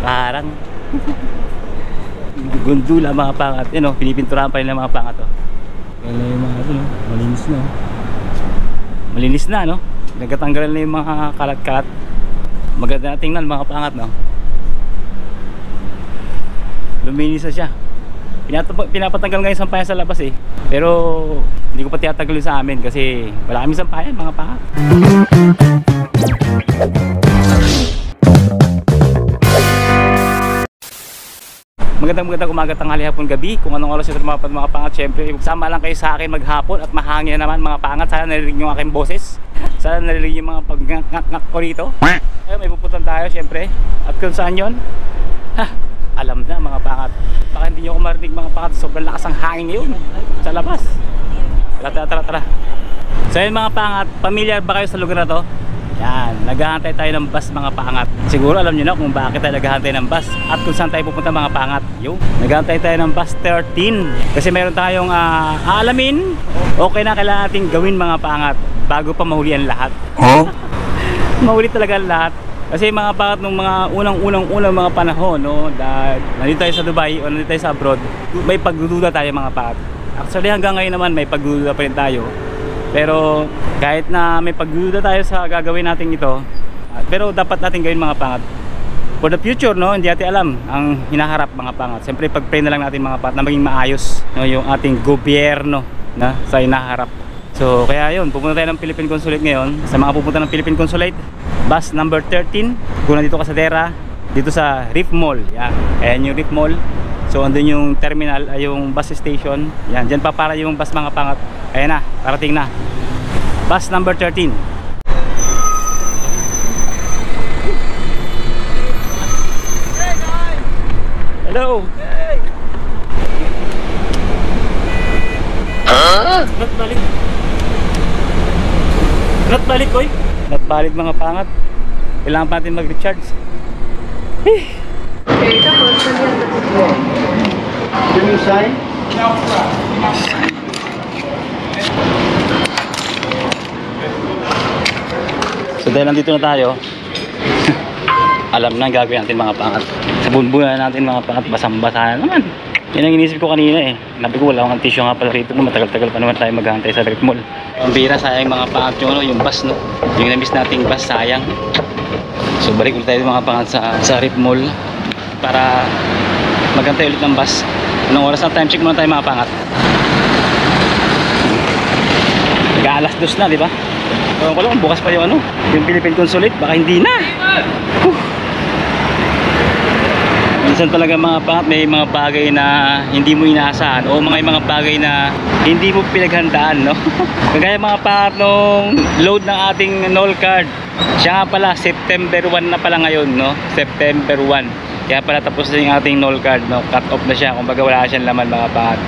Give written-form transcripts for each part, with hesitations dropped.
nakaharang. Gundula mga pangat. Yan o, pinipinturahan pa rin ng mga pangat o. Yan na yung mga ito, no? Malinis na o. Malinis na, no? Nagkatanggalan na yung mga kalat-kalat. Maganda na tingnan mga pangat, no? Luminis na siya. Pinapatanggal nga yung sampayan sa labas eh. Pero hindi ko pa tiyatagal sa amin kasi wala kami sampayan mga pangat. Magandang umaga, tanghali, hapon, gabi. Kung anong oras ito mga pangat, syempre magsama lang kayo sa akin maghapon at mahangin na naman mga pangat. Sana narinig yung aking boses. Sana narinig yung mga pag-ngak-ngak ko rito. Ayun, may pupuntan tayo syempre. At kung saan yun? Alam na mga pangat. Baka hindi nyo ako marinig mga pangat. Sobrang lakas ang hangin ngayon sa labas. Tara. So yun mga pangat, familiar ba kayo sa lugar na to? Yan, naghahantay tayo ng bus mga pangat. Siguro alam nyo na kung bakit tayo naghahantay ng bus at kung saan tayo pupunta mga pangat. Yo, naghahantay tayo ng bus 13 kasi meron tayong aalamin. Okay na kailangan natin gawin mga pangat bago pa mahuli ang lahat. Mahuli talaga ang lahat. Kasi mga pangat nung mga unang mga panahon, no, nandito tayo sa Dubai o nandito tayo sa abroad, may pagdududa tayo mga pangat. Actually hanggang ngayon naman may pagdududa pa rin tayo. Pero kahit na may pagdududa tayo sa gagawin natin ito, pero dapat natin gawin mga pangat. For the future, no, hindi natin alam ang hinaharap mga pangat. Siyempre pag-pray na lang natin mga pangat na maging maayos, no, yung ating gobyerno na sa hinaharap. So kaya yun, pupunta tayo ng Philippine Consulate ngayon. Sa mga pupunta ng Philippine Consulate, bus number 13. Kung nandito ka sa Dera, dito sa Reef Mall. Yan, ayan yung Reef Mall. So andun yung terminal, ay yung bus station. Yan, dyan pa para yung bus mga pangat. Ayan na, parating na. Bus number 13. Hey guys! Hello! Hey! Not balik. Not balik, koy. Not balik mga pangat. Kailangan pa natin mag-recharge. Can you sign? So dahil nandito na tayo, alam na ang gagawin natin mga pangat. Sa bunbunan natin mga pangat, basang-basa na naman. Yan ang inisip ko kanina eh. Nabi ko wala akong tissue nga pala rito, no? Matagal-tagal pa naman tayo maghahantay sa Reef Mall. Ang bira, sayang mga pangat yung, yung bus, no? Yung na-miss nating bus, sayang. So balik ulit tayo mga pangat sa Reef Mall para maghantay ulit ng bus. Anong oras na? Time check muna tayo mga pangat. Nag-aalas 2 na, di ba? Ewan ko lang, bukas pa yung yung Philippine Consulate, baka hindi na. Minsan talaga mga pangat, may mga bagay na hindi mo inaasahan o mga bagay na hindi mo pinaghandaan, no? Kagaya mga pangat nung load ng ating NOL card. Siya nga pala, September 1 na pala ngayon, no? September 1. Kaya pala tapos na yung ating NOL card, no? Cut off na siya, kumbaga wala siyang laman mga pangat.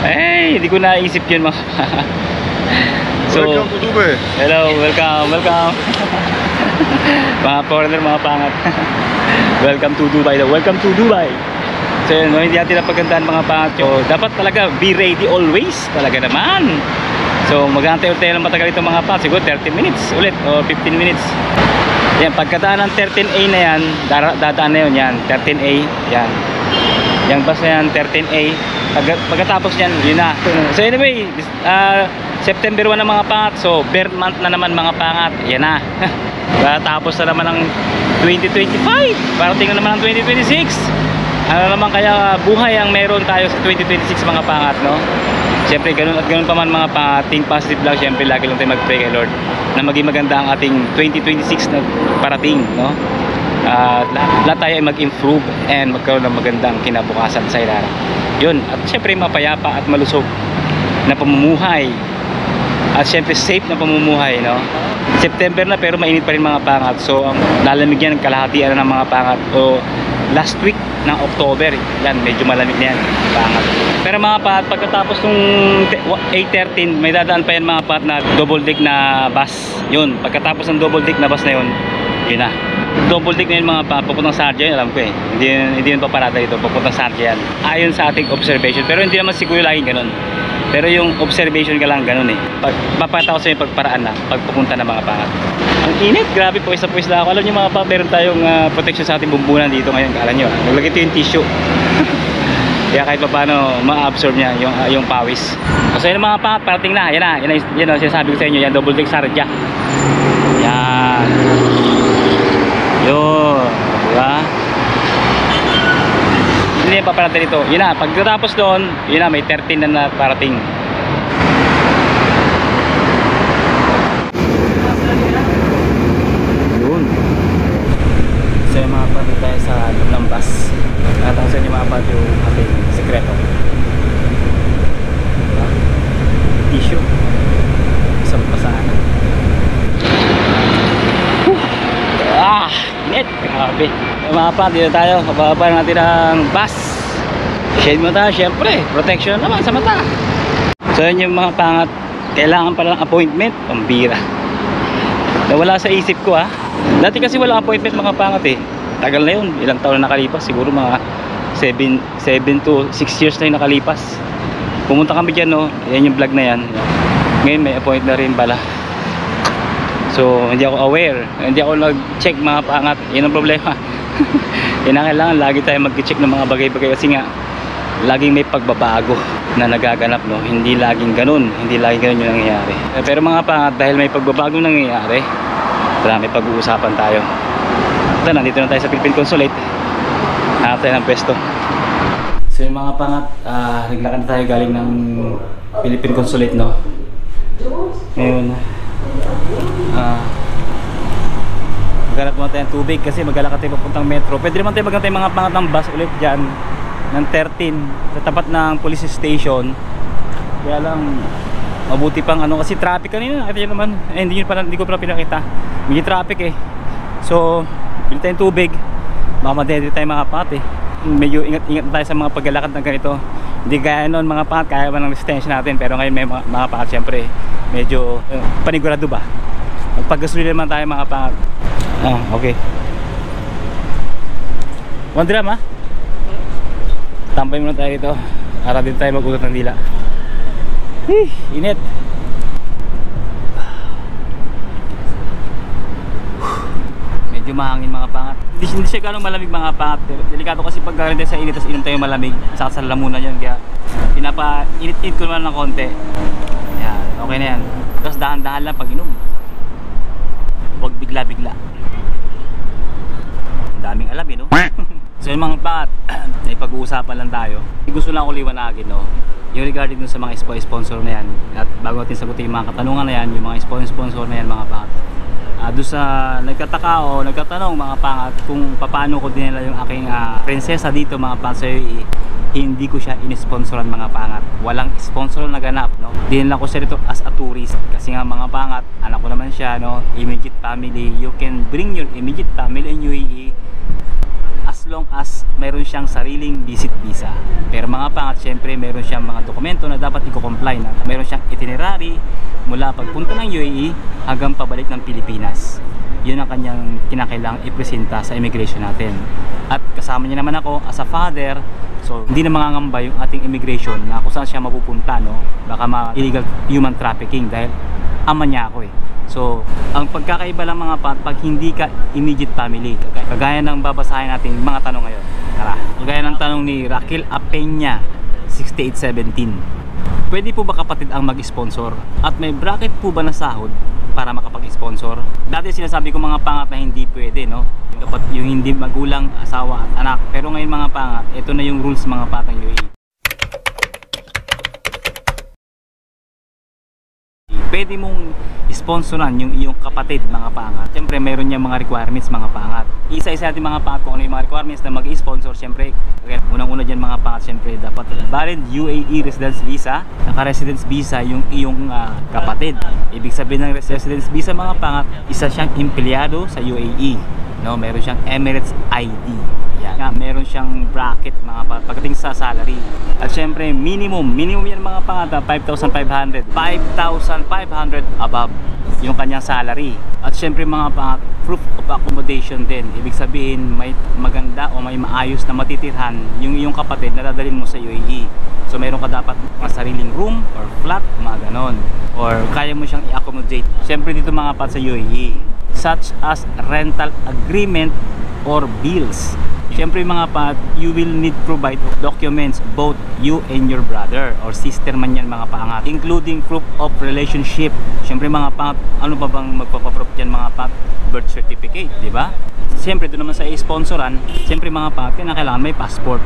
Eh, hindi ko naisip yun mga pangat. So, Welcome to Dubai. Hello, welcome. Mga foreigner, mga pangat. Welcome to Dubai. Welcome to Dubai. So yun, no, hindi natin napagandaan mga pangat. So, dapat talaga be ready always. Talaga naman. So maghantay ulit tayo ng matagal ito mga pangat. Siguro 30 minutes ulit o 15 minutes. Yan, pagkadaan ng 13A na yan, dadaan na yun yan, 13A. Yan. Yung bus na yan, 13A. Pagkatapos yan, yun na. So anyway, September 1 na mga pangat. So bare month na naman mga pangat. Yan na. Tapos na naman ang 2025. Parating na naman ang 2026. Ano naman kaya buhay ang meron tayo sa 2026 mga pangat, no? Siyempre ganun at ganun pa man mga pangat. Think positive lang, siyempre lagi lang tayo mag-pray kay Lord na maging maganda ang ating 2026 na parating, no? Lahat tayo ay mag-improve and magkaroon ng magandang kinabukasan sa ilarang. Yun, at siyempre mapayapa at malusog na pamumuhay. At syempre safe na pamumuhay, no? September na pero mainit pa rin mga pangat. So ang lalamig yan, kalahatian na ng mga pangat. O last week ng October, yan, medyo malamig na yan pangat. Pero mga pangat, pagkatapos ng 8:13 may dadaan pa yan mga pangat na double deck na bus. Yun, pagkatapos ng double deck na bus na yun, yun na, Double deck na yun mga papupuntang Sarja, alam ko eh. Hindi yun paparada dito, papuntang Sarja yan. Ayon sa ating observation, pero hindi naman siguro laging ganun. Pero yung observation ka lang ganun eh. Papataw sa yung pagparaan na, pagpupunta ng mga pangat. Ang init, grabe po, isa na ako. Alam nyo mga pa, meron tayong protection sa ating bumbunan dito ngayon. Alam nyo, naglagay ito yung tissue. Kaya kahit pa paano, ma-absorb niya yung pawis. So yun mga pangat, parating na. Yan na, sinasabi ko sa inyo, yan, double deck Sarja. Yan. Yun, diba? Hindi pa parating dito. Yun na, pagkatapos doon, yun na, may 13 na parating. Yun. So yung mga pati tayo sa loob ng bus. Nakatasan yung mga pati yung ating sekreto. Diba? Tissue. Isang pasaan. Init, grabe. Mga pa, dito tayo, kababa natin ang bus. Shade mo tayo, syempre, protection naman sa mata. So yun yung mga pangat, kailangan pala ng appointment, pambira. Nawala sa isip ko ha. Dati kasi wala appointment mga pangat eh. Tagal na yun, ilang taon na nakalipas, siguro mga 7 to 6 years na yung nakalipas. Pumunta kami dyan no, yan yung vlog na yan. Ngayon may appointment na rin pala. So hindi ako aware, hindi ako nag-check mga pangat. Yan ang problema. Yan ang kailangan, lagi tayo mag-check ng mga bagay-bagay kasi nga laging may pagbabago na nagaganap no. Hindi laging ganun yung nangyayari. Pero mga pangat, dahil may pagbabago nangyayari, may pag-uusapan tayo. Ito, nandito na tayo sa Philippine Consulate. Hanap tayo ng pwesto. So yung mga pangat, naglakad na tayo galing ng Philippine Consulate no. Ngayon maghanap muna tayo ng tubig kasi maglalakad tayo papuntang metro. Pwede naman tayo maghanap mga pangat ng bus ulit dyan ng 13 sa tapat ng police station. Kaya lang mabuti pang ano kasi traffic kanina. Ito yun naman, hindi ko pala pinakita, may traffic eh. So bili tayong tubig, baka madede tayo mga pangat eh. Medyo ingat tayo sa mga paglalakad ng ganito. Hindi kaya noon mga pangat, kaya ba ng resistensya natin. Pero ngayon may mga pangat syempre medyo panigurado ba. Magpaggasolina naman tayo mga pangat. Okay. 1 dram ha? Tampay muna tayo dito. Para din tayo mag-utot ng dila. Init. Medyo mahangin mga pangat. Hindi siya ganong malamig mga pangat. Delikado kasi pag galing tayo sa init, tapos inom tayo malamig. Saka sa lamunan yan. Kaya pinapa-init-init ko naman ng konti. Yan, okay na yan. Tapos dahan-dahan lang pag inom. Huwag bigla-bigla. Daming alam no? So yung mga pangat, may pag-uusapan lang tayo. Gusto lang ako liwanagin no, yung regarding dun sa mga sponsor na yan. At bago natin sagutin yung mga katanungan na yan, yung mga sponsor na yan mga pangat, doon sa nagtataka o nagtatanong mga pangat kung paano ko dinala yung aking prinsesa dito mga pangat sa UAE, hindi ko siya in-sponsoran mga pangat. Walang sponsor na ganap no. Dinala ko siya dito as a tourist kasi nga mga pangat, anak ko naman siya no, immediate family. You can bring your immediate family in UAE as long as mayroon siyang sariling visit visa. Pero mga pangat, syempre mayroon siyang mga dokumento na dapat i-comply na. Mayroon siyang itinerary mula pagpunta ng UAE hanggang pabalik ng Pilipinas. Yun ang kanyang kinakailangang ipresenta sa immigration natin. At kasama niya naman ako as a father, so hindi na mangangamba yung ating immigration na kung saan siya mapupunta no. Baka illegal human trafficking dahil ama niya ako eh. So, ang pagkakaiba lang mga pag hindi ka immediate family. Kagaya ng babasahin natin mga tanong ngayon. Tara. Kagaya ng tanong ni Raquel Apenya 6817. Pwede po ba kapatid ang mag-sponsor? At may bracket po ba na sahod para makapag-sponsor? Dati sinasabi ko mga pangat na hindi pwede no. Yung hindi magulang, asawa at anak. Pero ngayon mga pangat, ito na yung rules mga patang UAE. Pwede mong sponsoran yung iyong kapatid mga pangat. Siyempre mayroon niya mga requirements mga pangat. Isa-isa natin mga pangat kung ano yung mga requirements na mag-sponsor. Siyempre, unang-una dyan mga pangat, siyempre dapat valid UAE residence visa. Naka-residence visa yung iyong kapatid. Ibig sabihin ng residence visa mga pangat, isa siyang empleyado sa UAE. No, meron siyang Emirates ID. Yan. Yan, meron siyang bracket mga pagdating sa salary. At syempre minimum yan mga pangata 5,500 above yung kanyang salary. At syempre mga proof of accommodation din. Ibig sabihin may maganda o may maayos na matitirhan yung kapatid na dadalhin mo sa UAE. So meron ka dapat mga sariling room or flat, mga ganon. Or kaya mo siyang i-accommodate. Syempre dito mga pat sa UAE, such as rental agreement or bills. Syempre mga pat, you will need provide documents, both you and your brother or sister man yan mga paangat, including proof of relationship. Syempre mga pat, ano pa bang magpapaproof dyan mga pat? Birth certificate, di ba? Syempre doon naman sa sponsoran, syempre mga pat, kailangan may passport.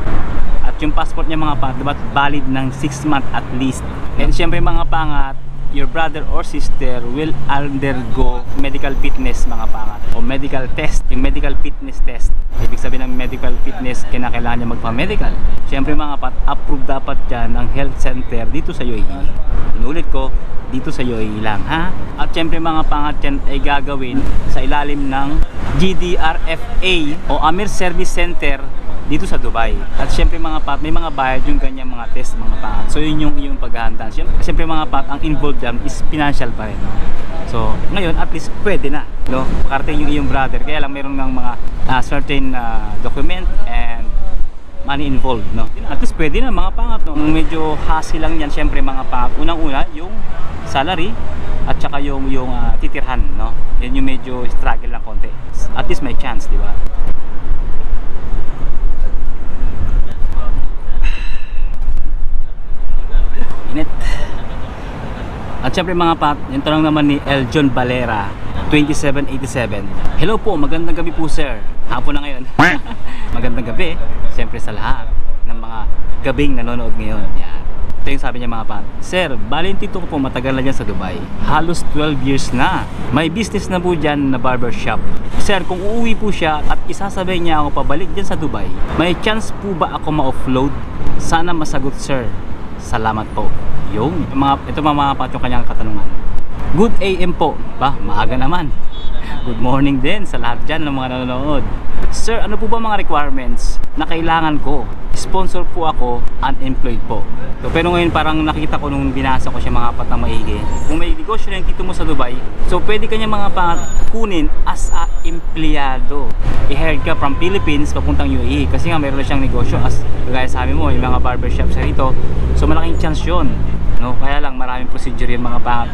At yung passport niya mga pat, diba, valid ng 6 months at least. And syempre mga pangat, your brother or sister will undergo medical fitness mga pangat o medical test, yung medical fitness test. Ibig sabihin ng medical fitness, kailangan niya magpa-medical. Syempre mga pat, approve dapat yan ng health center dito sa UAE. Inulit ko, dito sa UAE lang ha. At syempre mga pangat yan ay gagawin sa ilalim ng GDRFA o Amir Service Center dito sa Dubai. At syempre mga pat, may mga bayad yung ganyan mga test mga pangat. So yun yung paghahanda. Syempre mga pat, ang involved dyan is financial pa rin. No? So ngayon at least pwede na. No? Pakarating yung iyong brother. Kaya lang meron ng mga certain document and money involved. No? At least pwede na mga pangat. No? Medyo hassle lang yan syempre mga pangat. Unang-una yung salary at saka yung titirhan. No? Yan yung medyo struggle lang konti. At least may chance, di ba? Init. At syempre mga pat, yung tanong naman ni Eljon Valera 2787. Hello po, magandang gabi po sir. Hapon na ngayon. Magandang gabi syempre sa lahat ng mga gabing nanonood ngayon. Yan. Ito yung sabi niya mga pat. Sir, bali yung tito ko po matagal na dyan sa Dubai. Halos 12 years na. May business na po dyan na barbershop. Sir, kung uuwi po siya at isasabay niya ako pabalik dyan sa Dubai, may chance po ba ako ma-offload? Sana masagot sir. Salamat po. Ito mga pat yung kanyang katanungan. Good AM po. Ba, maaga naman. Good morning din sa lahat dyan ng mga nanonood. Sir, ano po ba mga requirements na kailangan ko? Sponsor po ako, unemployed po. So, pero ngayon parang nakita ko nung binasa ko siya mga pat na maigi. Kung may negosyo na yung tito mo sa Dubai, so pwede kanya mga pat kunin as a empleyado. I-hired ka from Philippines papuntang UAE kasi nga meron na siyang negosyo as kagaya sabi mo, yung mga barbershop sa rito. So malaking chance yun. No, kaya lang maraming procedure yun mga pangat,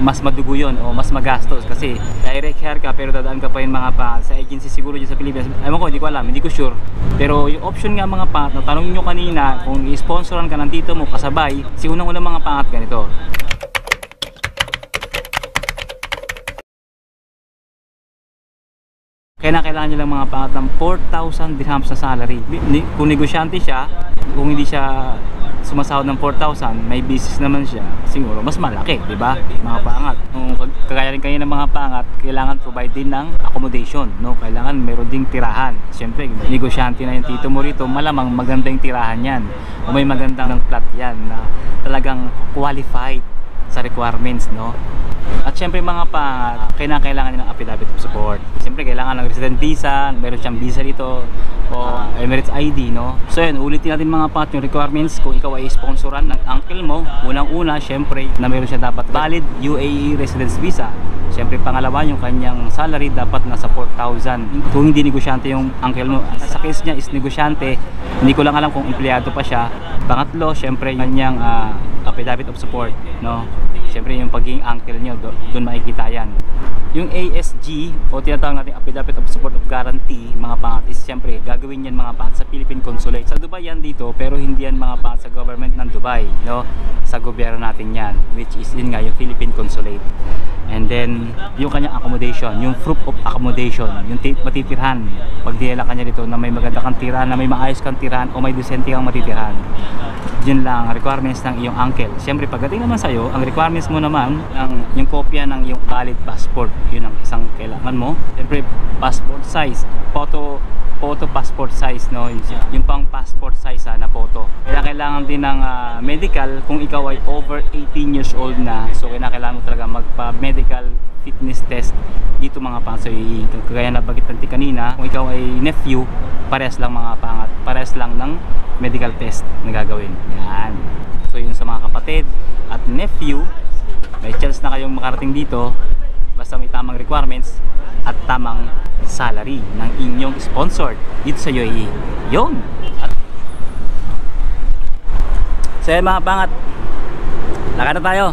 mas madugo yun o mas magastos kasi direct hire ka pero dadaan ka pa yung mga pangat sa agency siguro dyan sa Pilipinas. Ewan ko, hindi ko alam, hindi ko sure. Pero yung option nga mga pangat, na tanong nyo kanina kung i-sponsoran ka ng tito mo kasabay, si unang-unang mga pangat ganito. Kailangan nyo lang mga pangat ng 4,000 dirhams na salary. Kung negosyante siya, kung hindi siya sumasahod ng 4,000, may business naman siya, siguro mas malaki, di ba? Mga pangat. Kung kagaya rin kayo ng mga pangat, kailangan provide din ng accommodation, no? Kailangan meron ding tirahan. Siyempre, negosyante na yung tito mo rito, malamang maganda yung tirahan yan. O may magandang plot yan na talagang qualified sa requirements, no? At syempre mga pangat, kailangan niya ng affidavit of support. Siyempre kailangan ng resident visa, meron siyang visa dito o Emirates ID, no? So yun, ulitin natin mga pangat yung requirements kung ikaw ay sponsoran ng uncle mo. Unang-una, syempre na meron siya dapat valid UAE residence visa. Siyempre pangalawa, yung kanyang salary dapat nasa 4,000. Kung hindi negosyante yung uncle mo, sa case niya is negosyante, hindi ko lang alam kung empleyado pa siya. Pangatlo, siyempre yung kanyang affidavit of support, no? Siyempre yung pagiging uncle nyo, doon makikita yan. Yung ASG o tinatawag natin affidavit of support of guarantee mga pangat is siyempre gagawin yan mga pangat sa Philippine Consulate. Sa Dubai yan dito pero hindi yan mga pangat sa government ng Dubai, no? Sa gobyerno natin yan, which is yun nga yung Philippine Consulate. And then yung kanyang accommodation, yung proof of accommodation, yung matitirhan pag dinala kanya dito na may maganda kang tirahan, na may maayos kang tirahan o may decente kang matitirhan. Yun lang requirements ng iyong uncle. Siyempre pagdating naman sa'yo, ang requirements mo naman yung kopya ng iyong valid passport, yun ang isang kailangan mo. Siyempre passport size, photo photo passport size, no? Yung pang passport size na photo. Kailangan din ng medical kung ikaw ay over 18 years old na. So kailangan mo talaga magpa-medical fitness test dito mga pangat sa UAE. Kaya nabanggit natin kanina, kung ikaw ay nephew, parehas lang mga pangat, parehas lang ng medical test na gagawin. Yan. So yun sa mga kapatid at nephew, may chance na kayong makarating dito basta may tamang requirements at tamang salary ng inyong sponsored dito sa UAE. Yun! So yan mga pangat, lakad na tayo.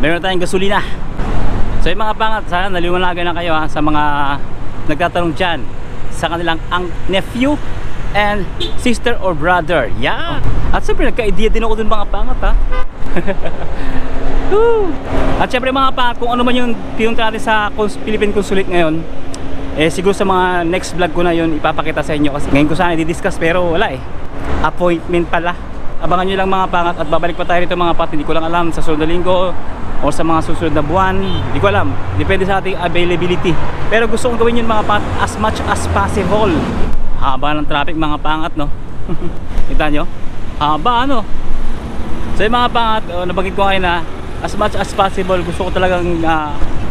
Meron na tayong gasolina. So yung mga pangat, sana naliwanagan na kayo sa mga nagtatanong dyan sa kanilang ang nephew and sister or brother. Yan! At siyempre nagka-idea din ako dun mga pangat ha. At syempre mga pangat, kung ano man yung pinunta natin sa Philippine Consulate ngayon, siguro sa mga next vlog ko na yun ipapakita sa inyo, kasi ngayon ko sana i-discuss pero wala appointment pala. Abangan nyo lang mga pangat at babalik pa tayo rito mga pangat. Hindi ko lang alam sa sunod na linggo o sa mga susunod na buwan, hindi ko alam, depende sa ating availability, pero gusto kong gawin yun mga pangat as much as possible. Haba ng traffic mga pangat, no? Kita nyo? Haba ano? So yung mga pangat, nabanggit ko ngayon na as much as possible gusto ko talagang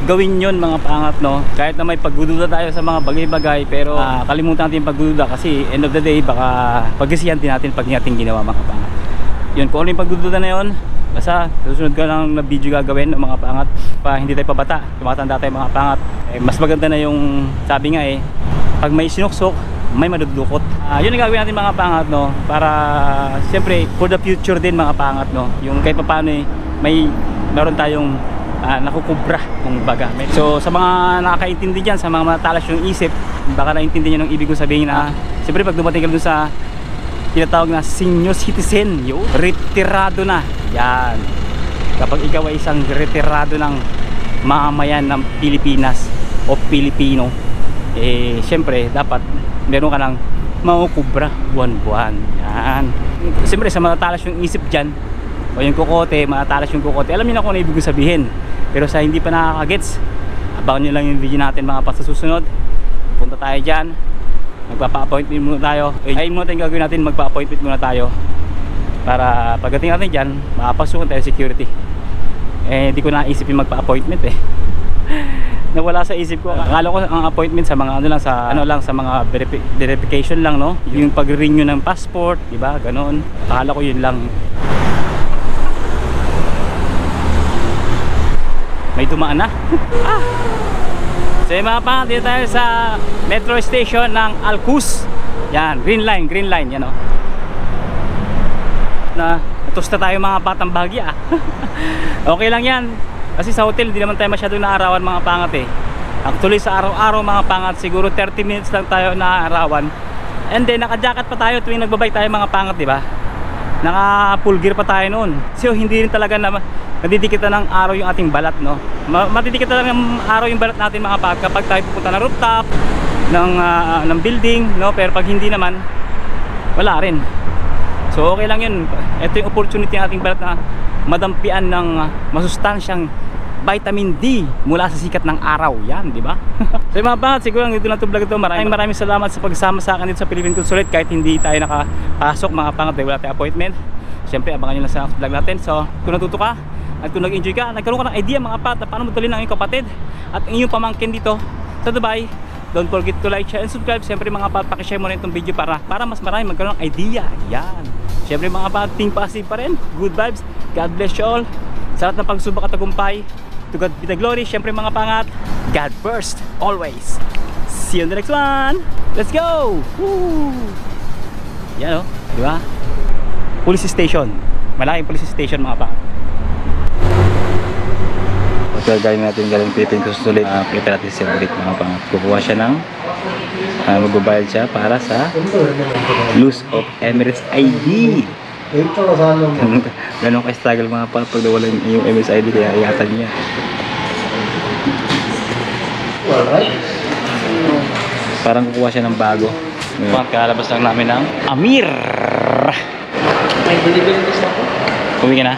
gawin yun mga pangat, no? Kahit na may pagdududa tayo sa mga bagay-bagay, pero kalimutan natin yung pagdududa kasi end of the day baka pagkasihan din natin pag natin ginawa mga pangat. Yun, kung ano yung pagdududa na yun, basta susunod ka lang na video gagawin mga pangat, pa hindi tayo pabata, tumatanda tayo mga pangat. Mas maganda na yung sabi nga pag may sinuksok may madudukot. Yun ang gagawin natin mga pangat, no? Para siyempre for the future din mga pangat, no? Yung kahit paano meron tayong nakukubra kung baga. So sa mga nakakaintindi dyan, sa mga matalas yung isip, baka naintindi nyo ng ibig kong sabihin na siyempre pag dumating ka dun sa tinatawag na senior citizen, retirado na. Yan. Kapag ikaw ay isang retirado ng mamamayan ng Pilipinas o Pilipino, siyempre dapat meron ka ng makukubra buwan-buwan. Yan. Siyempre sa matatalas yung isip dyan o yung kukote, matatalas yung kukote, alam niyo na kung ano ibig sabihin. Pero sa hindi pa nakakagets, abangan nyo lang yung video natin mga pasasusunod. Punta tayo dyan, magpapa-appointment muna tayo. Ayun muna tayong gagawin natin, magpa-appointment muna tayo para pagdating natin dyan, makapasukan tayo security. Hindi ko naisip yung magpa-appointment nawala sa isip ko. Akala ko ang appointment sa mga ano lang sa mga verification lang, no? Yung pag-renew ng passport, di ba? Ganoon. Akala ko yun lang. May dumaan na. So yung mga pangat, dito tayo sa metro station ng Al-Quoz. Yan, green line, yan o. Natusta tayo mga batang Baguia. Okay lang yan. Kasi sa hotel, hindi naman tayo masyadong naarawan mga pangat Actually sa araw-araw mga pangat, siguro 30 minutes lang tayo naarawan. And then naka-jacket pa tayo tuwing nagbabike tayo mga pangat, di ba? Naka-full gear pa tayo noon. So hindi rin talaga na nadidikitan ng araw yung ating balat, no? Madidikitan lang ng araw yung balat natin mga pangat kapag tayo pupunta ng rooftop ng building, no? Pero pag hindi naman, wala rin. So okay lang yun. Ito yung opportunity ng ating balat na madampian ng masustansyang vitamin D mula sa sikat ng araw. Yan, di ba? So mga pangat, siguro dito na ito vlog ito. Maraming salamat sa pagsama sa akin dito sa Philippine Consulate kahit hindi tayo nakapasok mga pangat dahil wala tayong appointment. Siyempre abangan nyo lang sa vlog natin. So kung natuto ka at kung nag-enjoy ka, nagkaroon ka ng idea mga pangat na paano madalhin ang iyong kapatid at ang iyong pamangkin dito sa Dubai, don't forget to like, share and subscribe. Siyempre mga pangat, pakishare mo rin itong video para mas marami magkaroon ng idea. Yan. Siyempre mga pangat, think positive pa rin. Good vibes. God bless you all. Sa lahat ng pagsubok at tagumpay, to God be the glory. Siyempre mga pangat, God first, always. See you on the next one. Let's go! Woo! Yan o, di ba? Police station. Malaking police station mga pangat. Hotel galing natin galing Philippine Consulate. Prepare natin siya ulit mga pangat. Kukuha siya ng magbabayad siya para sa Loose of Emirates ID. Ganun ka-struggle mga pangat pag nawala yung Emirates ID, kaya iatan niya. Parang kukuha siya ng bago. Kalabas lang namin ng Amir. May bili-bili ako. Uwi ka na?